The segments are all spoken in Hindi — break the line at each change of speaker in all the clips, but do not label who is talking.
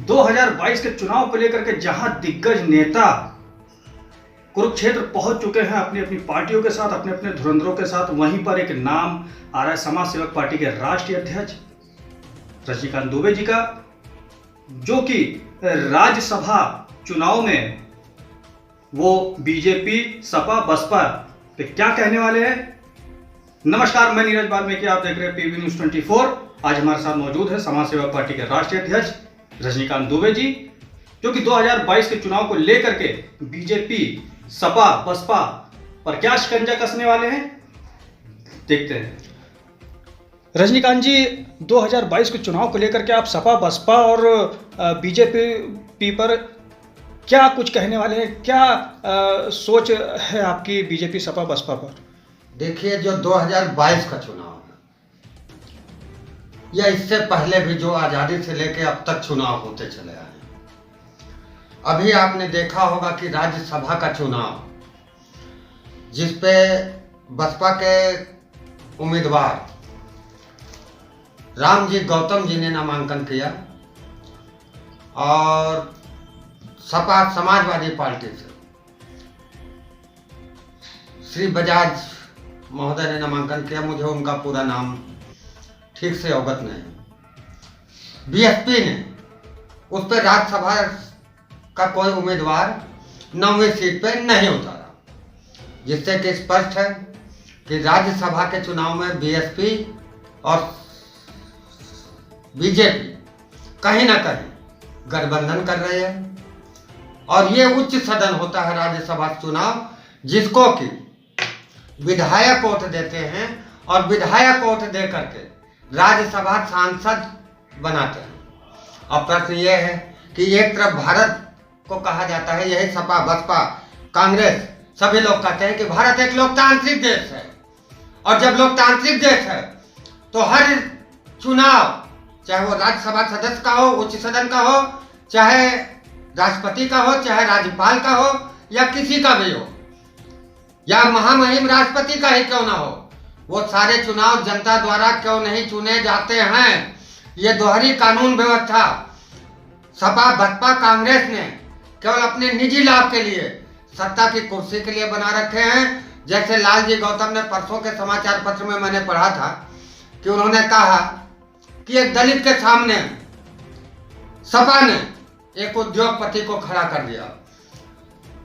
2022 के चुनाव को लेकर के जहां दिग्गज नेता कुरुक्षेत्र पहुंच चुके हैं अपनी अपनी पार्टियों के साथ, अपने अपने धुरंधरों के साथ, वहीं पर एक नाम आ रहा है समाज सेवक पार्टी के राष्ट्रीय अध्यक्ष रजनीकांत दुबे जी का, जो कि राज्यसभा चुनाव में वो बीजेपी सपा बसपा पे क्या कहने वाले हैं। नमस्कार, मैं नीरज वाल्मीकि, आप देख रहे हैं पीवी न्यूज 24। आज हमारे साथ मौजूद है समाज सेवक पार्टी के राष्ट्रीय अध्यक्ष रजनीकांत दुबे जी, जो कि 2022 के चुनाव को लेकर के बीजेपी सपा बसपा पर क्या शिकंजा कसने वाले हैं, देखते हैं। रजनीकांत जी, 2022 के चुनाव को लेकर के आप सपा बसपा और बीजेपी पर क्या कुछ कहने वाले हैं? क्या सोच है आपकी बीजेपी सपा बसपा पर?
देखिए, जो 2022 का चुनाव है या इससे पहले भी जो आज़ादी से लेकर अब तक चुनाव होते चले आए हैं, अभी आपने देखा होगा कि राज्यसभा का चुनाव जिस पे बसपा के उम्मीदवार रामजी गौतम जी ने नामांकन किया और सपा समाजवादी पार्टी से श्री बजाज महोदय ने नामांकन किया। मुझे उनका पूरा नाम ठीक से अवगत नहीं। बीएसपी ने उस पर राज्यसभा का कोई उम्मीदवार 9वीं सीट पे नहीं उतारा, जिससे कि स्पष्ट है कि राज्यसभा के चुनाव में बीएसपी और बीजेपी कहीं ना कहीं गठबंधन कर रहे हैं। और ये उच्च सदन होता है राज्यसभा चुनाव, जिसको कि विधायक वोट देते हैं और विधायक वोट दे करके राज्यसभा सांसद बनाते हैं। अब प्रश्न ये है कि एक तरफ भारत को कहा जाता है, यही सपा बसपा कांग्रेस सभी लोग कहते हैं कि भारत एक लोकतांत्रिक देश है, और जब लोकतांत्रिक देश है तो हर चुनाव, चाहे वो राज्यसभा सदस्य का हो, उच्च सदन का हो, चाहे राष्ट्रपति का हो, चाहे राज्यपाल का हो, या किसी का भी हो, या महामहिम राष्ट्रपति का ही क्यों ना हो, वो सारे चुनाव जनता द्वारा क्यों नहीं चुने जाते हैं। ये दोहरी कानून व्यवस्था सपा बसपा कांग्रेस ने केवल अपने निजी लाभ के लिए, सत्ता की कुर्सी के लिए बना रखे हैं। जैसे लालजी गौतम ने परसों के समाचार पत्र में मैंने पढ़ा था कि उन्होंने कहा कि एक दलित के सामने सपा ने एक उद्योगपति को खड़ा कर दिया।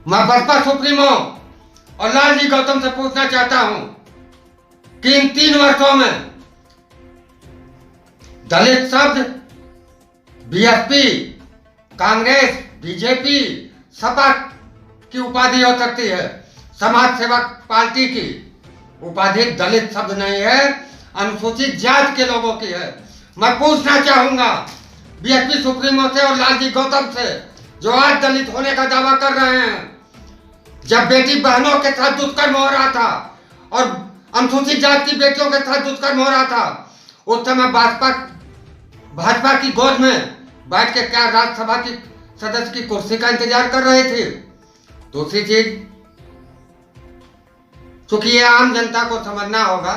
मैं बसपा सुप्रीमो और लालजी गौतम से पूछना चाहता हूं कि इन 3 वर्षों में दलित शब्द बीएसपी, कांग्रेस, बीजेपी, सपा की उपाधि हो सकती है, समाज सेवक पार्टी की उपाधि दलित शब्द नहीं है, अनुसूचित जाति के लोगों की है। मैं पूछना चाहूंगा बीएसपी सुप्रीमो से और लालजी गौतम से, जो आज दलित होने का दावा कर रहे हैं, जब बेटी बहनों के साथ दुष्कर्म हो रहा था और अनुसूचित जाति की बेटियों के साथ दुष्कर्म हो रहा था, उस समय भाजपा की गोद में बैठ के क्या राज्यसभा की सदस्य की कुर्सी का इंतजार कर रहे थे? दूसरी चीज, चूंकि ये आम जनता को समझना होगा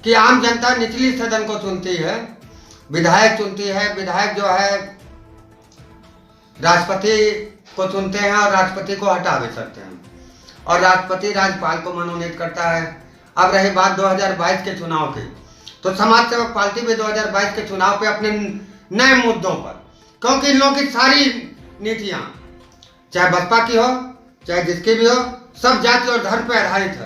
कि आम जनता निचली सदन को चुनती है, विधायक चुनती है। विधायक जो है राष्ट्रपति को चुनते हैं और राष्ट्रपति को हटा भी सकते हैं, और राष्ट्रपति राज्यपाल को मनोनीत करता है। अब रही बात 2022 के चुनाव की, तो समाज सेवक पार्टी भी 2022 के चुनाव पे अपने नए मुद्दों पर, क्योंकि इन लोगों की सारी नीतियां, चाहे बसपा की हो चाहे जिसकी भी हो, सब जाति और धर्म पर आधारित है।